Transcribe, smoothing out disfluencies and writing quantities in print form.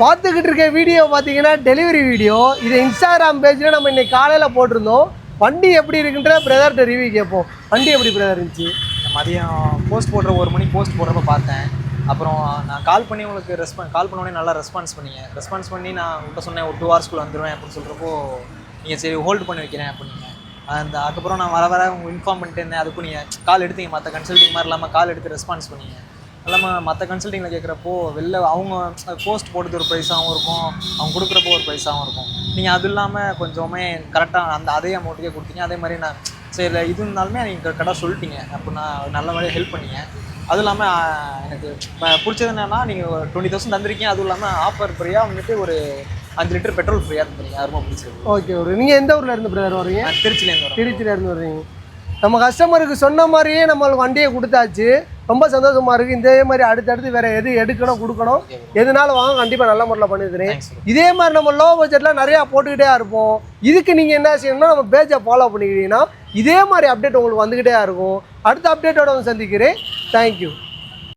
பார்த்துக்கிட்டு இருக்க வீடியோ பார்த்தீங்கன்னா டெலிவரி வீடியோ. இது இன்ஸ்டாகிராம் பேஜில் நம்ம இன்னைக்கு காலையில் போட்டிருந்தோம். வண்டி எப்படி இருக்குன்ற பிரதர்கிட்ட ரிவ்யூ கேட்போம். வண்டி எப்படி பிரதர் இருந்துச்சு? மதியம் போஸ்ட் போடுற 1 மணிக்கு போஸ்ட் போடுறப்ப பார்த்தேன். அப்புறம் நான் கால் பண்ணி உங்களுக்கு கால் பண்ண உடனே நல்லா ரெஸ்பான்ஸ் பண்ணி நான் உங்கள்கிட்ட சொன்னேன் ஒரு 2 ஹவர்ஸ்க்குள்ள வந்துடுவேன் அப்படின்னு சொல்கிறப்போ நீங்கள் சரி ஹோல்டு பண்ணி வைக்கிறேன் அப்படின்னீங்க. அதுக்கப்புறம் நான் வர உங்களுக்கு இன்ஃபார்ம் பண்ணிட்டு இருந்தேன். அதுக்கும் நீங்கள் கால் எடுத்தீங்க. மற்ற கன்சல்டிங் மாதிரி இல்லாமல் கால் எடுத்து ரெஸ்பான்ஸ் பண்ணீங்க. இல்லாமல் மற்ற கன்சல்டிங்கில் கேட்குறப்போ வெளில அவங்க போஸ்ட் போடுறது ஒரு ப்ரைஸாகவும் இருக்கும், அவங்க கொடுக்குறப்போ ஒரு ப்ரைஸாகவும் இருக்கும். நீங்கள் அது இல்லாமல் கொஞ்சமே கரெக்டாக அதே அமௌண்ட்டுக்கே கொடுத்தீங்க. அதே மாதிரி நான் சரி இது இருந்தாலுமே நீங்கள் கரெக்டாக சொல்லிட்டீங்க. அப்போ நான் நல்ல மாதிரியாக ஹெல்ப் பண்ணீங்க. அதுவும் இல்லாமல் எனக்கு பிடிச்சது என்னென்னா நீங்கள் 20,000 தந்திருக்கீங்க. அதுவும் இல்லாமல் ஆஃபர் ஃப்ரீயாக வந்துட்டு ஒரு 5 லிட்டர் பெட்ரோல் ஃப்ரீயாக தந்துருங்க. ரொம்ப பிடிச்சது. ஓகே ஒரு நீங்கள் எந்த ஊரில் இருந்து பிரதர் வரீங்க? திருச்சியிலேருந்து வர்றீங்க. நம்ம கஸ்டமருக்கு சொன்ன மாதிரியே நம்மளுக்கு வண்டியை கொடுத்தாச்சு. ரொம்ப சந்தோஷமாக இருக்குது. இதே மாதிரி அடுத்தடுத்து வேறு எது எடுக்கணும் கொடுக்கணும் எதுனாலும் வாங்க, கண்டிப்பாக நல்ல முறையில் பண்ணியிருக்கிறேன். இதே மாதிரி நம்ம லோ பட்ஜெட்டில் நிறையா போட்டுக்கிட்டே இருப்போம். இதுக்கு நீங்கள் என்ன செய்யணும்னா நம்ம பேஜை ஃபாலோ பண்ணிக்கிட்டீங்கன்னா இதே மாதிரி அப்டேட் உங்களுக்கு வந்துக்கிட்டே இருக்கும். அடுத்த அப்டேட்டோட வந்து சந்திக்கிறேன். தேங்க்யூ.